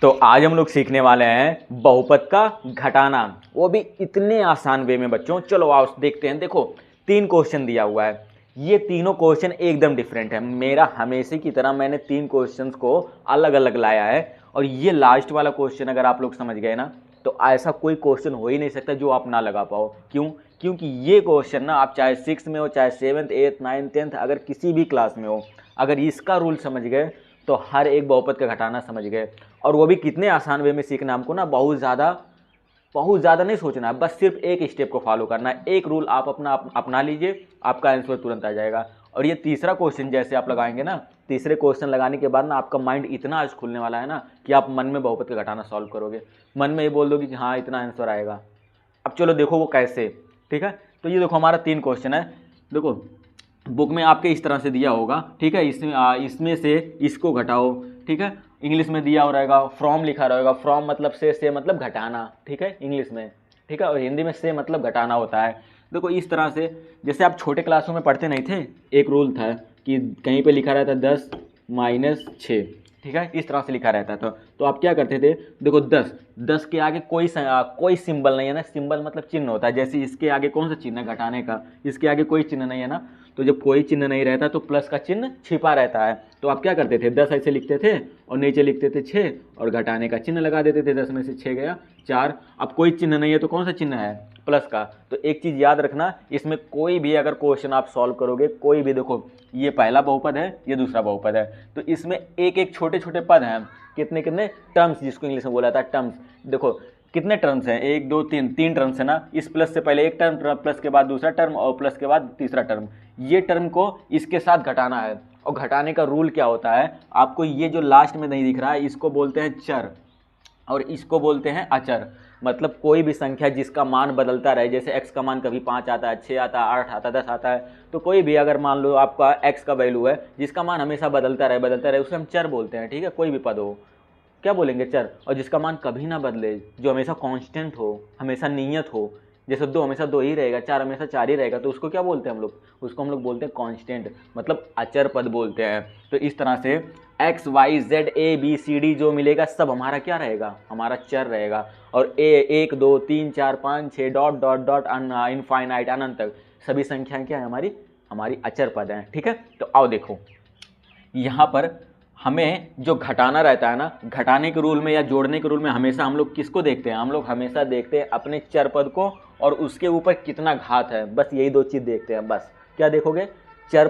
तो आज हम लोग सीखने वाले हैं बहुपद का घटाना, वो भी इतने आसान वे में बच्चों। चलो आओ देखते हैं। देखो 3 क्वेश्चन दिया हुआ है, ये तीनों क्वेश्चन एकदम डिफरेंट है। मेरा हमेशा की तरह मैंने 3 क्वेश्चंस को अलग अलग लाया है, और ये लास्ट वाला क्वेश्चन अगर आप लोग समझ गए ना, तो ऐसा कोई क्वेश्चन हो ही नहीं सकता जो आप ना लगा पाओ। क्यों? क्योंकि ये क्वेश्चन ना, आप चाहे 6 में हो, चाहे 7th 8th 9th 10th, अगर किसी भी क्लास में हो, अगर इसका रूल समझ गए तो हर एक बहुपद का घटाना समझ गए। और वो भी कितने आसान वे में सीखना हमको ना, बहुत ज़्यादा नहीं सोचना है, बस सिर्फ एक स्टेप को फॉलो करना है। एक रूल आप अपना लीजिए, आपका आंसर तुरंत आ जाएगा। और ये तीसरा क्वेश्चन जैसे आप लगाएंगे ना, तीसरे क्वेश्चन लगाने के बाद ना आपका माइंड इतना आज खुलने वाला है ना कि आप मन में बहुपद का घटाना सॉल्व करोगे, मन में ये बोल दोगे कि हाँ इतना आंसर आएगा। अब चलो देखो वो कैसे, ठीक है। तो ये देखो हमारा 3 क्वेश्चन है। देखो बुक में आपके इस तरह से दिया होगा, ठीक है। इसमें से इसको घटाओ, ठीक है। इंग्लिश में दिया हो रहेगा, फ्रॉम लिखा रहेगा। फ्रॉम मतलब से मतलब घटाना, ठीक है, इंग्लिश में, ठीक है। और हिंदी में से मतलब घटाना होता है। देखो इस तरह से, जैसे आप छोटे क्लासों में पढ़ते नहीं थे, एक रूल था कि कहीं पे लिखा रहता 10 - 6, ठीक है, इस तरह से लिखा रहता था। तो आप क्या करते थे, देखो 10 के आगे कोई सिंबल नहीं है ना। सिंबल मतलब चिन्ह होता है। जैसे इसके आगे कौन सा चिन्ह है, घटाने का, इसके आगे कोई चिन्ह नहीं है ना। तो जब कोई चिन्ह नहीं रहता तो प्लस का चिन्ह छिपा रहता है। तो आप क्या करते थे, 10 ऐसे लिखते थे और नीचे लिखते थे 6 और घटाने का चिन्ह लगा देते थे। 10 में से 6 गया 4। अब कोई चिन्ह नहीं है तो कौन सा चिन्ह है, प्लस का। तो एक चीज़ याद रखना, इसमें कोई भी अगर क्वेश्चन आप सॉल्व करोगे, कोई भी, देखो ये पहला बहुपद है, ये दूसरा बहुपद है, तो इसमें एक एक छोटे छोटे पद हैं, कितने कितने टर्म्स, जिसको इंग्लिश में बोला था टर्म्स। देखो कितने टर्म्स हैं, 1 2 3 टर्म्स है ना। इस प्लस से पहले एक टर्म, प्लस के बाद दूसरा टर्म, और प्लस के बाद तीसरा टर्म। ये टर्म को इसके साथ घटाना है। और घटाने का रूल क्या होता है, आपको ये जो लास्ट में नहीं दिख रहा है, इसको बोलते हैं चर और इसको बोलते हैं अचर। मतलब कोई भी संख्या जिसका मान बदलता रहे, जैसे x का मान कभी 5 आता है, 6 आता है, 8 आता है, 10 आता है। तो कोई भी अगर मान लो आपका x का वैल्यू है जिसका मान हमेशा बदलता रहे, उसे हम चर बोलते हैं, ठीक है। कोई भी पद हो, क्या बोलेंगे, चर। और जिसका मान कभी ना बदले, जो हमेशा कांस्टेंट हो, हमेशा नियत हो, जैसे 2 हमेशा 2 ही रहेगा, 4 हमेशा 4 ही रहेगा, तो उसको क्या बोलते हैं हम लोग, उसको हम लोग बोलते हैं कांस्टेंट, मतलब अचर पद बोलते हैं। तो इस तरह से x y z a b c d जो मिलेगा सब हमारा क्या रहेगा, हमारा चर रहेगा। और 1 2 3 4 5 6 डॉट डॉट डॉट इनफाइनाइट अनंत तक सभी संख्याएं क्या है, हमारी अचर पद हैं, ठीक है। तो आओ देखो यहाँ पर हमें जो घटाना रहता है ना, घटाने के रूल में या जोड़ने के रूल में हमेशा हम लोग किसको देखते हैं, हम लोग हमेशा देखते हैं अपने चर पद को और उसके ऊपर कितना घात है। बस यही 2 चीज़ देखते हैं। बस क्या देखोगे, चर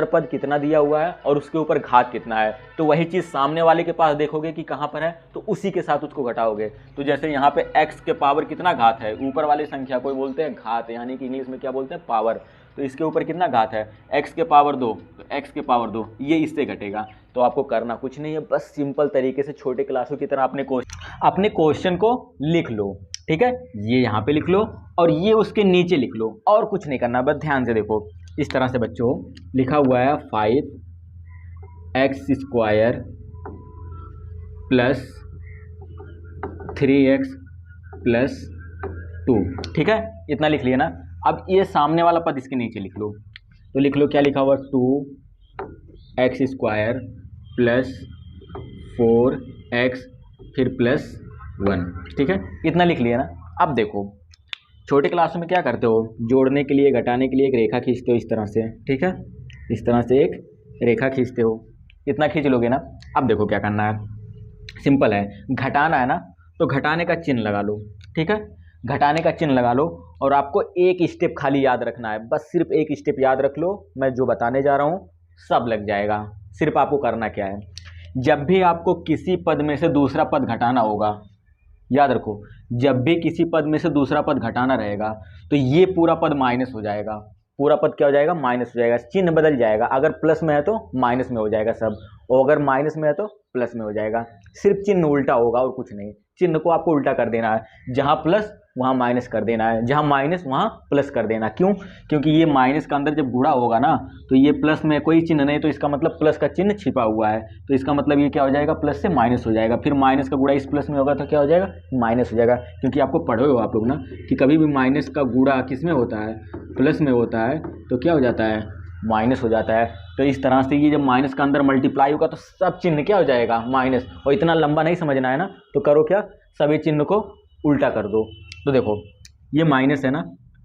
पद कितना दिया हुआ है और उसके ऊपर घात कितना है। तो वही चीज़ सामने वाले के पास देखोगे कि कहाँ पर है, तो उसी के साथ उसको घटाओगे। तो जैसे यहाँ पे x के पावर कितना घात है, ऊपर वाली संख्या को बोलते हैं घात, यानी कि इंग्लिश में क्या बोलते हैं, पावर। तो इसके ऊपर कितना घात है, x के पावर 2, तो x के पावर 2 ये इससे घटेगा। तो आपको करना कुछ नहीं है, बस सिंपल तरीके से छोटे क्लासों की तरह अपने क्वेश्चन को लिख लो, ठीक है। ये यहाँ पे लिख लो और ये उसके नीचे लिख लो, और कुछ नहीं करना। बस ध्यान से देखो, इस तरह से बच्चों लिखा हुआ है 5x² + 3x + 2, ठीक है, इतना लिख लिया ना। अब ये सामने वाला पद इसके नीचे लिख लो। तो लिख लो क्या लिखा हुआ, 2x² + 4x फिर +1, ठीक है, इतना लिख लिया ना। अब देखो छोटे क्लासों में क्या करते हो, जोड़ने के लिए, घटाने के लिए एक रेखा खींचते हो इस तरह से, ठीक है, इस तरह से एक रेखा खींचते हो, इतना खींच लोगे ना। अब देखो क्या करना है, सिंपल है, घटाना है ना, तो घटाने का चिन्ह लगा लो, ठीक है, घटाने का चिन्ह लगा लो। और आपको एक स्टेप खाली याद रखना है, बस सिर्फ एक स्टेप याद रख लो, मैं जो बताने जा रहा हूँ सब लग जाएगा। सिर्फ आपको करना क्या है, जब भी आपको किसी पद में से दूसरा पद घटाना होगा, याद रखो, जब भी किसी पद में से दूसरा पद घटाना रहेगा तो ये पूरा पद माइनस हो जाएगा। पूरा पद क्या हो जाएगा, माइनस हो जाएगा, चिन्ह बदल जाएगा। अगर प्लस में है तो माइनस में हो जाएगा सब, और अगर माइनस में है तो प्लस में हो जाएगा। सिर्फ चिन्ह उल्टा होगा और कुछ नहीं। चिन्ह को आपको उल्टा कर देना है, जहाँ प्लस वहाँ माइनस कर देना है, जहाँ माइनस वहाँ प्लस कर देना। क्यों? क्योंकि ये माइनस का अंदर जब गुणा होगा ना, तो ये प्लस में कोई चिन्ह नहीं, तो इसका मतलब प्लस का चिन्ह छिपा हुआ है, तो इसका मतलब ये क्या हो जाएगा, प्लस से माइनस हो जाएगा। फिर माइनस का गुणा इस प्लस में होगा तो क्या हो जाएगा, माइनस हो जाएगा। क्योंकि आपको पढ़े हो आप लोग ना कि कभी भी माइनस का गुणा किस में होता है, प्लस में होता है, तो क्या हो जाता है, माइनस हो जाता है। तो इस तरह से ये जब माइनस का अंदर मल्टीप्लाई होगा तो सब चिन्ह क्या हो जाएगा, माइनस। और इतना लंबा नहीं समझना है ना, तो करो क्या, सभी चिन्ह को उल्टा कर दो। तो देखो ये माइनस है ना,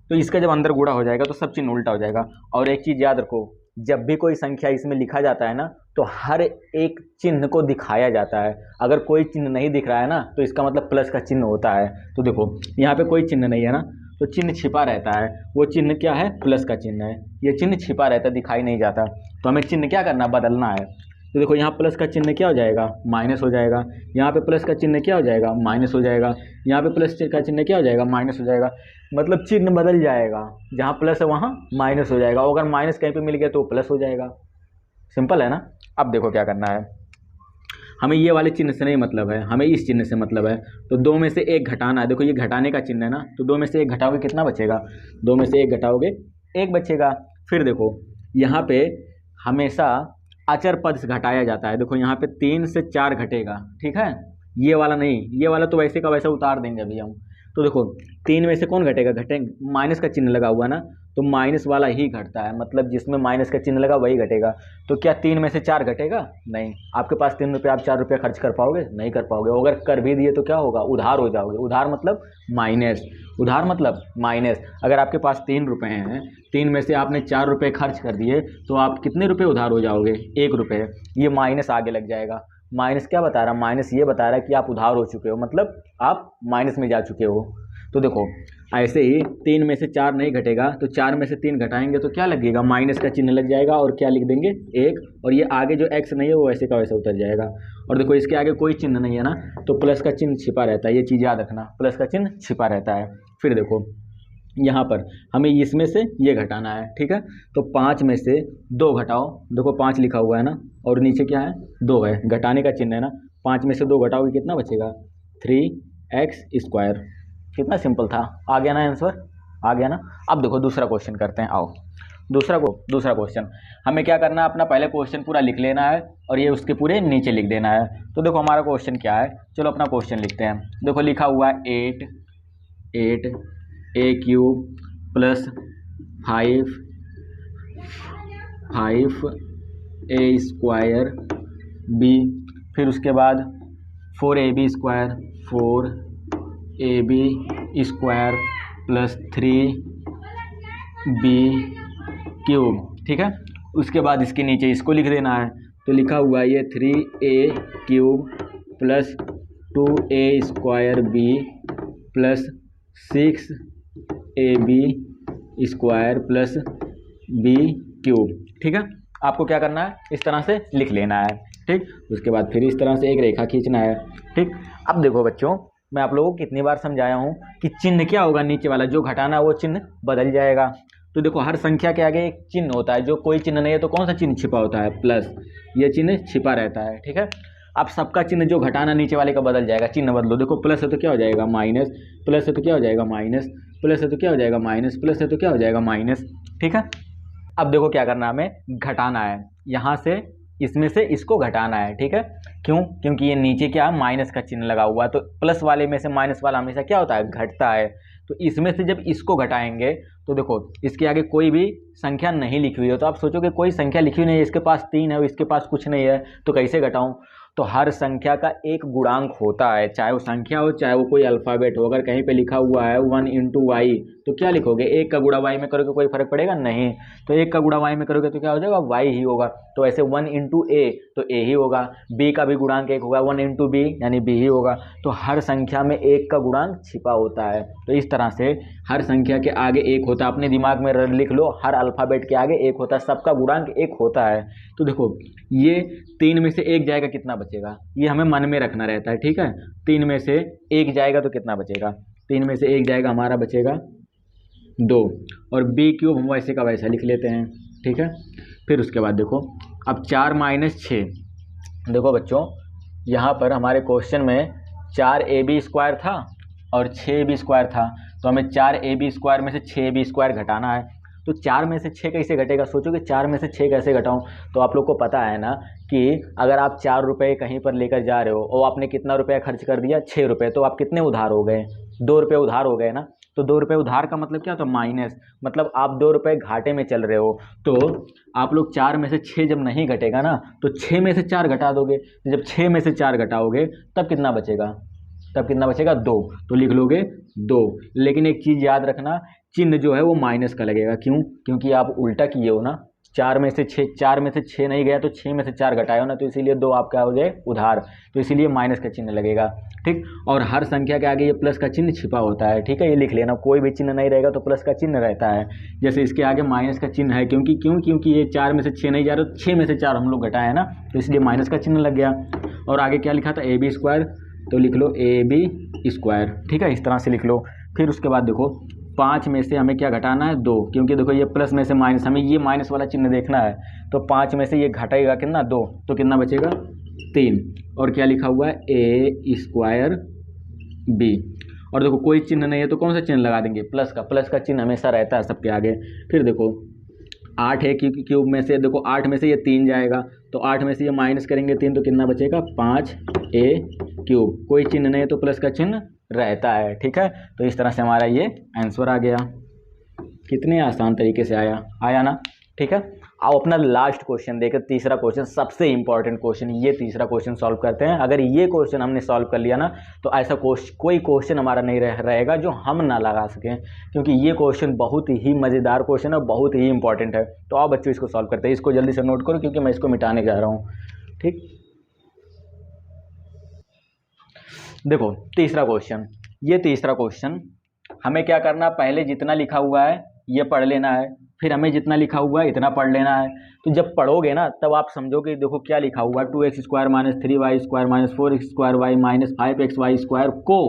तो इसका जब अंदर गुणा हो जाएगा तो सब चिन्ह उल्टा हो जाएगा। और एक चीज़ याद रखो, जब भी कोई संख्या इसमें लिखा जाता है ना, तो हर एक चिन्ह को दिखाया जाता है। अगर कोई चिन्ह नहीं दिख रहा है ना, तो इसका मतलब प्लस का चिन्ह होता है। तो देखो यहाँ पे कोई चिन्ह नहीं है ना, तो चिन्ह छिपा रहता है। वो चिन्ह क्या है, प्लस का चिन्ह है। ये चिन्ह छिपा रहता है, दिखाई नहीं जाता। तो हमें चिन्ह क्या करना, बदलना है। तो देखो यहाँ प्लस का चिन्ह क्या हो जाएगा, माइनस हो जाएगा। यहाँ पे प्लस का चिन्ह क्या हो जाएगा, माइनस हो जाएगा। यहाँ पे प्लस का चिन्ह क्या हो जाएगा, माइनस हो जाएगा। मतलब चिन्ह बदल जाएगा, जहाँ प्लस है वहाँ माइनस हो जाएगा। अगर माइनस कहीं पे मिल गया तो प्लस हो जाएगा। सिंपल है ना। अब देखो क्या करना है, हमें ये वाले चिन्ह से नहीं मतलब है, हमें इस चिन्ह से मतलब है। तो 2 में से 1 घटाना है। देखो ये घटाने का चिन्ह है ना, तो 2 में से 1 घटाओगे कितना बचेगा, 2 में से 1 घटाओगे 1 बचेगा। फिर देखो यहाँ पे हमेशा अचर पद से घटाया जाता है। देखो यहाँ पे 3 से 4 घटेगा, ठीक है। ये वाला नहीं, ये वाला तो वैसे का वैसा उतार देंगे अभी हम। तो देखो 3 में से कौन घटेगा, घटेंगे, माइनस का चिन्ह लगा हुआ ना, तो माइनस वाला ही घटता है। मतलब जिसमें माइनस का चिन्ह लगा वही घटेगा। तो क्या 3 में से 4 घटेगा, नहीं। आपके पास 3 रुपये, आप 4 रुपये खर्च कर पाओगे, नहीं कर पाओगे। अगर कर भी दिए तो क्या होगा, उधार हो जाओगे। उधार मतलब माइनस, उधार मतलब माइनस। अगर आपके पास 3 रुपये हैं, 3 में से आपने 4 रुपये खर्च कर दिए, तो आप कितने रुपये उधार हो जाओगे, 1 रुपये। ये माइनस आगे लग जाएगा। माइनस क्या बता रहा है, माइनस ये बता रहा है कि आप उधार हो चुके हो, मतलब आप माइनस में जा चुके हो। तो देखो ऐसे ही 3 में से 4 नहीं घटेगा, तो 4 में से 3 घटाएंगे तो क्या लगेगा, माइनस का चिन्ह लग जाएगा। और क्या लिख देंगे, 1। और ये आगे जो x नहीं है वो वैसे का वैसे उतर जाएगा। और देखो इसके आगे कोई चिन्ह नहीं है ना, तो प्लस का चिन्ह छिपा रहता है। ये चीज़ याद रखना, प्लस का चिन्ह छिपा रहता है। फिर देखो यहाँ पर हमें इसमें से ये घटाना है, ठीक है। तो 5 में से 2 घटाओ। देखो 5 लिखा हुआ है ना, और नीचे क्या है, 2 है, घटाने का चिन्ह है ना। 5 में से 2 घटाओगे कितना बचेगा, 3x²। कितना सिंपल था, आ गया ना आंसर, आ गया ना। अब देखो दूसरा क्वेश्चन करते हैं, आओ। दूसरा क्वेश्चन हमें क्या करना है, अपना पहले क्वेश्चन पूरा लिख लेना है और ये उसके पूरे नीचे लिख देना है। तो देखो हमारा क्वेश्चन क्या है, चलो अपना क्वेश्चन लिखते हैं। देखो लिखा हुआ है 8 a³ प्लस 5 a² b, फिर उसके बाद 4ab² 4ab² प्लस 3b³ ठीक है। उसके बाद इसके नीचे इसको लिख देना है। तो लिखा हुआ है ये 3a³ plus 2a² plus 6ab² plus b³ ठीक है। आपको क्या करना है, इस तरह से लिख लेना है, ठीक। उसके बाद फिर इस तरह से एक रेखा खींचना है, ठीक। अब देखो बच्चों, मैं आप लोगों को कितनी बार समझाया हूँ कि चिन्ह क्या होगा, नीचे वाला जो घटाना है वो चिन्ह बदल जाएगा। तो देखो हर संख्या के आगे एक चिन्ह होता है, जो कोई चिन्ह नहीं है तो कौन सा चिन्ह छिपा होता है, प्लस। ये चिन्ह छिपा रहता है, ठीक है। अब सबका चिन्ह जो घटाना नीचे वाले का बदल जाएगा, चिन्ह बदलो। देखो प्लस है तो क्या हो जाएगा, माइनस, प्लस है तो क्या हो जाएगा, माइनस, प्लस है तो क्या हो जाएगा, माइनस, प्लस है तो क्या हो जाएगा, माइनस, ठीक है। अब देखो क्या करना है, हमें घटाना है, यहाँ से इसमें से इसको घटाना है, ठीक है। क्यों, क्योंकि ये नीचे क्या है, माइनस का चिन्ह लगा हुआ है, तो प्लस वाले में से माइनस वाला हमेशा क्या होता है, घटता है। तो इसमें से जब इसको घटाएंगे तो देखो इसके आगे कोई भी संख्या नहीं लिखी हुई है, तो आप सोचोगे कोई संख्या लिखी हुई नहीं है, इसके पास 3 है और इसके पास कुछ नहीं है, तो कैसे घटाऊं। तो हर संख्या का एक गुणांक होता है, चाहे वो संख्या हो चाहे वो कोई अल्फ़ाबेट हो। अगर कहीं पे लिखा हुआ है 1 × y, तो क्या लिखोगे, 1 का गुणा y में करोगे कोई फर्क पड़ेगा नहीं, तो 1 का गुणा y में करोगे तो क्या हो जाएगा, y ही होगा। तो ऐसे 1 × a तो a ही होगा, b का भी गुणांक 1 होगा, 1 × b यानी b ही होगा। तो हर संख्या में 1 का गुणांक छिपा होता है। तो इस तरह से हर संख्या के आगे 1 होता है, अपने दिमाग में लिख लो, हर अल्फ़ाबेट के आगे 1 होता है, सबका गुणांक 1 होता है। तो देखो ये 3 में से 1 जाएगा कितना बचेगा, ये हमें मन में रखना रहता है, ठीक है। 3 में से 1 जाएगा तो कितना बचेगा, 3 में से 1 जाएगा हमारा बचेगा 2, और b³ हम वैसे का वैसा लिख लेते हैं, ठीक है। फिर उसके बाद देखो अब 4 - 6, देखो बच्चों यहाँ पर हमारे क्वेश्चन में 4ab² था और 6ab² था, तो हमें 4ab² में से 6ab² घटाना है। तो 4 में से 6 कैसे घटेगा, सोचोगे 4 में से 6 कैसे घटाऊं। तो आप लोग को पता है ना कि अगर आप 4 रुपये कहीं पर लेकर जा रहे हो और आपने कितना रुपया खर्च कर दिया, 6 रुपये, तो आप कितने उधार हो गए, 2 रुपये उधार हो गए ना। तो 2 रुपये उधार का मतलब क्या होता है, माइनस, मतलब आप 2 रुपये घाटे में चल रहे हो। तो आप लोग 4 में से 6 जब नहीं घटेगा ना, तो 6 में से 4 घटा दोगे। जब 6 में से 4 घटाओगे तब कितना बचेगा, 2, तो लिख लोगे 2। लेकिन एक चीज़ याद रखना, चिन्ह जो है वो माइनस का लगेगा। क्यों? क्योंकि आप उल्टा किए हो ना, 4 में से 6 नहीं गया तो 6 में से 4 घटाए हो ना, तो इसीलिए 2 आपका हो जाए उधार, तो इसीलिए माइनस का चिन्ह लगेगा। ठीक, और हर संख्या के आगे ये प्लस का चिन्ह छिपा होता है। ठीक है, ये लिख लेना, कोई भी चिन्ह नहीं रहेगा तो प्लस का चिन्ह रहता है। जैसे इसके आगे माइनस का चिन्ह है, क्योंकि ये 4 में से 6 नहीं जा रहा, 6 में से 4 हम लोग घटाए ना, तो इसलिए माइनस का चिन्ह लग गया। और आगे क्या लिखा था, AB², तो लिख लो AB²। ठीक है, इस तरह से लिख लो। फिर उसके बाद देखो 5 में से हमें क्या घटाना है, 2, क्योंकि देखो ये प्लस में से माइनस, हमें ये माइनस वाला चिन्ह देखना है। तो 5 में से ये घटाएगा कितना, 2, तो कितना बचेगा, 3। और क्या लिखा हुआ है, A²B। और देखो कोई चिन्ह नहीं है तो कौन सा चिन्ह लगा देंगे, प्लस का चिन्ह हमेशा रहता है सबके आगे। फिर देखो 8 है क्यूब में से, देखो 8 में से ये 3 जाएगा, तो 8 में से ये माइनस करेंगे 3, तो कितना बचेगा, 5A³। कोई चिन्ह नहीं है तो प्लस का चिन्ह रहता है। ठीक है, तो इस तरह से हमारा ये आंसर आ गया। कितने आसान तरीके से आया ना। ठीक है, आओ अपना लास्ट क्वेश्चन देखें, तीसरा क्वेश्चन, सबसे इंपॉर्टेंट क्वेश्चन। ये तीसरा क्वेश्चन सॉल्व करते हैं। अगर ये क्वेश्चन हमने सॉल्व कर लिया ना, तो ऐसा कोई क्वेश्चन हमारा नहीं रहेगा जो हम ना लगा सकें, क्योंकि ये क्वेश्चन बहुत ही मज़ेदार क्वेश्चन है, बहुत ही इंपॉर्टेंट है। तो आओ बच्चों इसको सॉल्व करते हैं। इसको जल्दी से नोट करो क्योंकि मैं इसको मिटाने जा रहा हूँ। ठीक, देखो तीसरा क्वेश्चन, ये तीसरा क्वेश्चन हमें क्या करना, पहले जितना लिखा हुआ है ये पढ़ लेना है, फिर हमें जितना लिखा हुआ है इतना पढ़ लेना है। तो जब पढ़ोगे ना तब आप समझोगे, देखो क्या लिखा हुआ है, 2x² - 3y² - 4x² - 5xy² को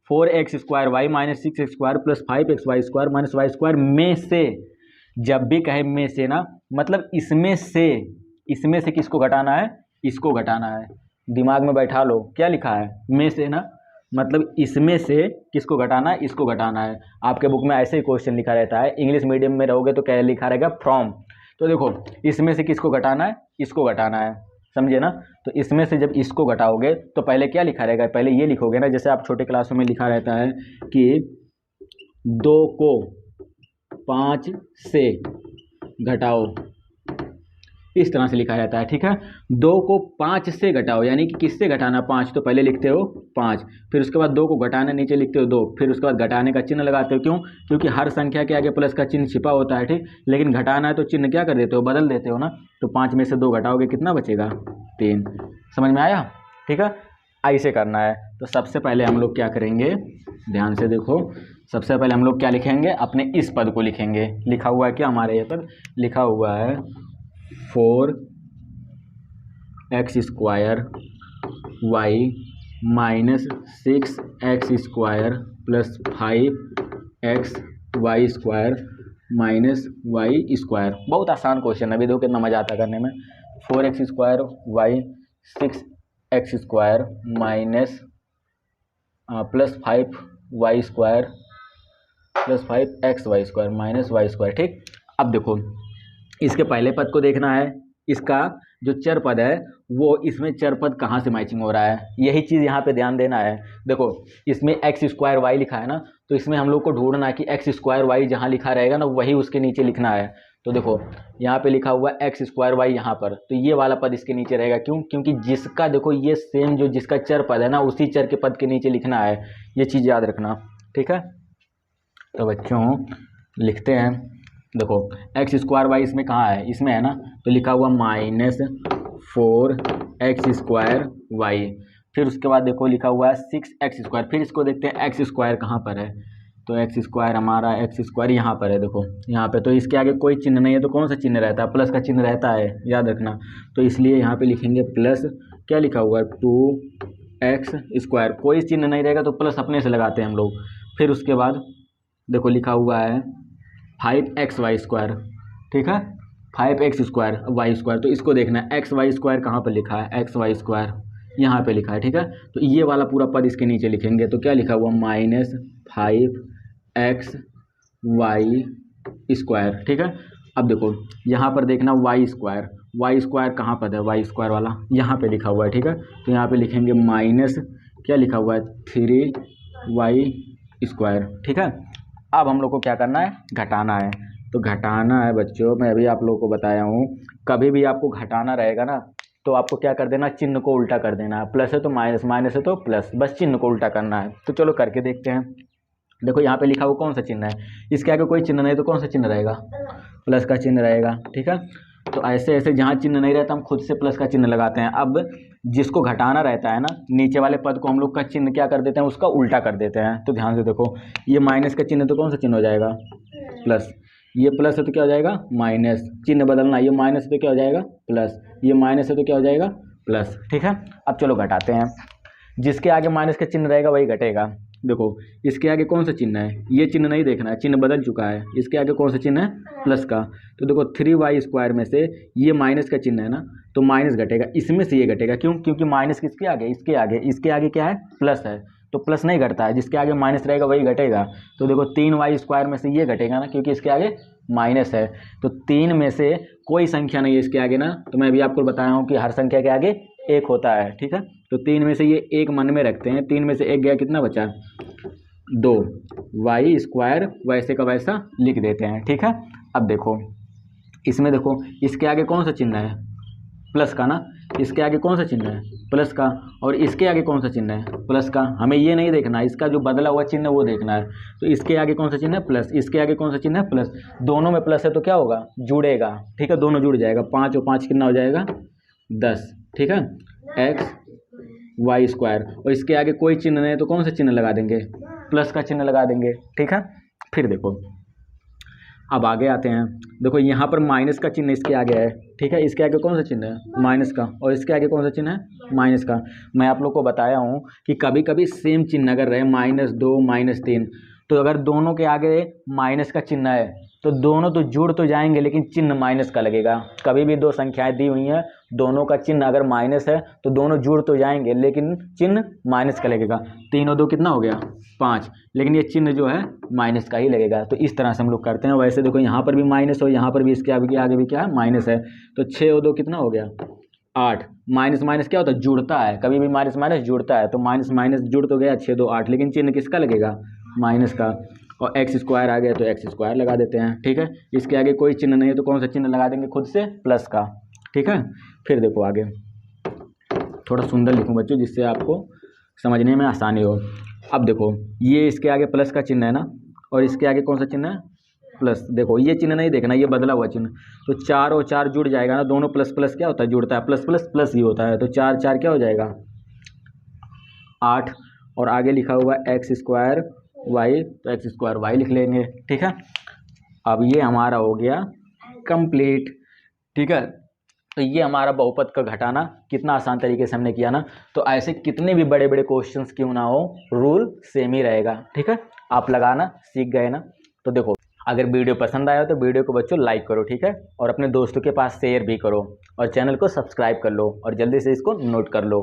4x² - 6x² + 5xy² - y² में से, जब भी कहे में से ना, मतलब इसमें से किसको घटाना है, इसको घटाना है। दिमाग में बैठा लो, क्या लिखा है, में से ना, मतलब इसमें से किसको घटाना है, इसको घटाना है। आपके बुक में ऐसे ही क्वेश्चन लिखा रहता है। इंग्लिश मीडियम में रहोगे तो क्या लिखा रहेगा, फ्रॉम। तो देखो इसमें से किसको घटाना है, इसको घटाना है, समझे ना। तो इसमें से जब इसको घटाओगे तो पहले क्या लिखा रहेगा, पहले ये लिखोगे ना, जैसे आप छोटे क्लासों में लिखा रहता है कि 2 को 5 से घटाओ, इस तरह से लिखा जाता है। ठीक है, 2 को 5 से घटाओ, यानी कि किससे घटाना, 5, तो पहले लिखते हो 5, फिर उसके बाद 2 को घटाना, नीचे लिखते हो 2, फिर उसके बाद घटाने का चिन्ह लगाते हो। क्यों? क्योंकि हर संख्या के आगे प्लस का चिन्ह छिपा होता है। ठीक, लेकिन घटाना है तो चिन्ह क्या कर देते हो, बदल देते हो ना। तो 5 में से 2 घटाओगे, कितना बचेगा, 3। समझ में आया। ठीक है, ऐसे करना है। तो सबसे पहले हम लोग क्या करेंगे, ध्यान से देखो, सबसे पहले हम लोग क्या लिखेंगे, अपने इस पद को लिखेंगे। लिखा हुआ है क्या, हमारे ये पद लिखा हुआ है 4x² y - 6x² + 5xy² - y²। बहुत आसान क्वेश्चन है, अभी देखो कितना मज़ा आता है करने में। 4x² y 6x² + 5y² + 5xy² - y²। ठीक, अब देखो इसके पहले पद को देखना है, इसका जो चर पद है वो, इसमें चर पद कहाँ से मैचिंग हो रहा है, यही चीज़ यहाँ पे ध्यान देना है। देखो इसमें x² y लिखा है ना, तो इसमें हम लोग को ढूंढना है कि x² y जहाँ लिखा रहेगा ना वही उसके नीचे लिखना है। तो देखो यहाँ पे लिखा हुआ है x² y यहाँ पर, तो ये वाला पद इसके नीचे रहेगा। क्यों? क्योंकि जिसका देखो ये सेम जो जिसका चर पद है ना, उसी चर के पद के नीचे लिखना है, ये चीज़ याद रखना। ठीक है, तो बच्चों लिखते हैं, देखो x² y इसमें कहाँ है, इसमें है ना, तो लिखा हुआ -4x² y। फिर उसके बाद देखो लिखा हुआ है 6x²। फिर इसको देखते हैं x² कहाँ पर है, तो x² हमारा x² यहाँ पर है। देखो यहाँ पे, तो इसके आगे कोई चिन्ह नहीं है, तो कौन सा चिन्ह रहता है, प्लस का चिन्ह रहता है, याद रखना। तो इसलिए यहाँ पे लिखेंगे प्लस, क्या लिखा हुआ है 2x²। कोई चिन्ह नहीं रहेगा तो प्लस अपने से लगाते हैं हम लोग। फिर उसके बाद देखो लिखा हुआ है 5xy²। ठीक है, 5x² y², तो इसको देखना है xy² कहाँ पर लिखा है, xy² यहाँ पे लिखा है। ठीक है, तो ये वाला पूरा पद इसके नीचे लिखेंगे, तो क्या लिखा हुआ -5xy²। ठीक है, अब देखो यहाँ पर देखना y² कहाँ पर है, y² वाला यहाँ पे लिखा हुआ है। ठीक है, तो यहाँ पे लिखेंगे माइनस, क्या लिखा हुआ है 3y²। स्क्वायर। ठीक है, अब हम लोग को क्या करना है, घटाना है। तो घटाना है बच्चों, मैं अभी आप लोगों को बताया हूँ, कभी भी आपको घटाना रहेगा ना तो आपको क्या कर देना, चिन्ह को उल्टा कर देना। प्लस है तो माइनस, माइनस है तो प्लस, बस चिन्ह को उल्टा करना है। तो चलो करके देखते हैं। देखो यहाँ पे लिखा हुआ कौन सा चिन्ह है, इसके आगे कोई चिन्ह नहीं तो कौन सा चिन्ह रहेगा, प्लस का चिन्ह रहेगा। ठीक है, तो ऐसे ऐसे जहाँ चिन्ह नहीं रहता हम खुद से प्लस का चिन्ह लगाते हैं। अब जिसको घटाना रहता है ना, नीचे वाले पद को हम लोग का चिन्ह क्या कर देते हैं, उसका उल्टा कर देते हैं। तो ध्यान से देखो, ये माइनस का चिन्ह तो कौन सा चिन्ह हो जाएगा, प्लस। ये प्लस है तो क्या हो जाएगा, माइनस। चिन्ह बदलना, ये माइनस है तो क्या हो जाएगा, प्लस। ये माइनस है तो क्या हो जाएगा, प्लस। ठीक है, अब चलो घटाते हैं। जिसके आगे माइनस का चिन्ह रहेगा वही घटेगा। देखो इसके आगे कौन सा चिन्ह है, ये चिन्ह नहीं देखना है, चिन्ह बदल चुका है। इसके आगे कौन सा चिन्ह है, प्लस का। तो देखो 3y² में से ये माइनस का चिन्ह है ना, तो माइनस घटेगा, इसमें से ये घटेगा। क्यों, क्योंकि माइनस किसके आगे, इसके आगे। इसके आगे क्या है, प्लस है, तो प्लस नहीं घटता है, जिसके आगे माइनस रहेगा वही घटेगा। तो देखो 3y² में से ये घटेगा ना, क्योंकि इसके आगे माइनस है। तो 3 में से कोई संख्या नहीं है इसके आगे ना, तो मैं अभी आपको बताया हूँ कि हर संख्या के आगे एक होता है। ठीक है, तो 3 में से ये एक मन में रखते हैं, 3 में से एक गया, कितना बचा, 2। y² वैसे का वैसा लिख देते हैं। ठीक है, अब देखो इसमें, देखो इसके आगे कौन सा चिन्ह है, प्लस का ना। इसके आगे कौन सा चिन्ह है, प्लस का। और इसके आगे कौन सा चिन्ह है, प्लस का। हमें ये नहीं देखना, इसका जो बदला हुआ चिन्ह है वो देखना है। तो इसके आगे कौन सा चिन्ह है, प्लस। इसके आगे कौन सा चिन्ह है, प्लस। दोनों में प्लस है तो क्या होगा, जुड़ेगा। ठीक है, दोनों जुड़ जाएगा। 5 और 5 कितना हो जाएगा, 10। ठीक है, xy²। और इसके आगे कोई चिन्ह नहीं है तो कौन सा चिन्ह लगा देंगे, प्लस का चिन्ह लगा देंगे। ठीक है, फिर देखो अब आगे आते हैं। देखो यहाँ पर माइनस का चिन्ह इसके आगे है। ठीक है, इसके आगे कौन सा चिन्ह है, माइनस का। और इसके आगे कौन सा चिन्ह है, माइनस का। मैं आप लोग को बताया हूँ कि कभी कभी सेम चिन्ह अगर रहे, -2 -3, तो अगर दोनों के आगे माइनस का चिन्ह है तो दोनों तो जुड़ तो जाएंगे लेकिन चिन्ह माइनस का लगेगा। कभी भी दो संख्याएं दी हुई हैं, दोनों का चिन्ह अगर माइनस है तो दोनों जुड़ तो जाएंगे लेकिन चिन्ह माइनस का लगेगा। 3 और 2 कितना हो गया, 5, लेकिन ये चिन्ह जो है माइनस का ही लगेगा। तो इस तरह से हम लोग करते हैं। वैसे देखो यहाँ पर भी माइनस और यहाँ पर भी इसके आगे भी क्या है, माइनस है। तो 6 और 2 कितना हो गया, 8। माइनस माइनस क्या होता है, जुड़ता है। कभी भी माइनस माइनस जुड़ता है, तो माइनस माइनस जुड़ तो गया, 6 2 8, लेकिन चिन्ह किसका लगेगा, माइनस का। और x² आ गया तो x² लगा देते हैं। ठीक है, इसके आगे कोई चिन्ह नहीं है तो कौन सा चिन्ह लगा देंगे, खुद से प्लस का। ठीक है, फिर देखो आगे थोड़ा सुंदर लिखूं बच्चों जिससे आपको समझने में आसानी हो। अब देखो ये इसके आगे प्लस का चिन्ह है ना, और इसके आगे कौन सा चिन्ह है, प्लस। देखो ये चिन्ह नहीं देखना, ये बदला हुआ चिन्ह। तो 4 और 4 जुड़ जाएगा ना, दोनों प्लस प्लस क्या होता है, जुड़ता है। प्लस प्लस प्लस ही होता है। तो 4 4 क्या हो जाएगा, 8। और आगे लिखा हुआ x² y, तो x² y लिख लेंगे। ठीक है, अब ये हमारा हो गया कंप्लीट। ठीक है, तो ये हमारा बहुपद का घटाना कितना आसान तरीके से हमने किया ना। तो ऐसे कितने भी बड़े बड़े क्वेश्चंस क्यों ना हो, रूल सेम ही रहेगा। ठीक है, आप लगाना सीख गए ना। तो देखो अगर वीडियो पसंद आया तो वीडियो को बच्चों लाइक करो। ठीक है, और अपने दोस्तों के पास शेयर भी करो, और चैनल को सब्सक्राइब कर लो, और जल्दी से इसको नोट कर लो।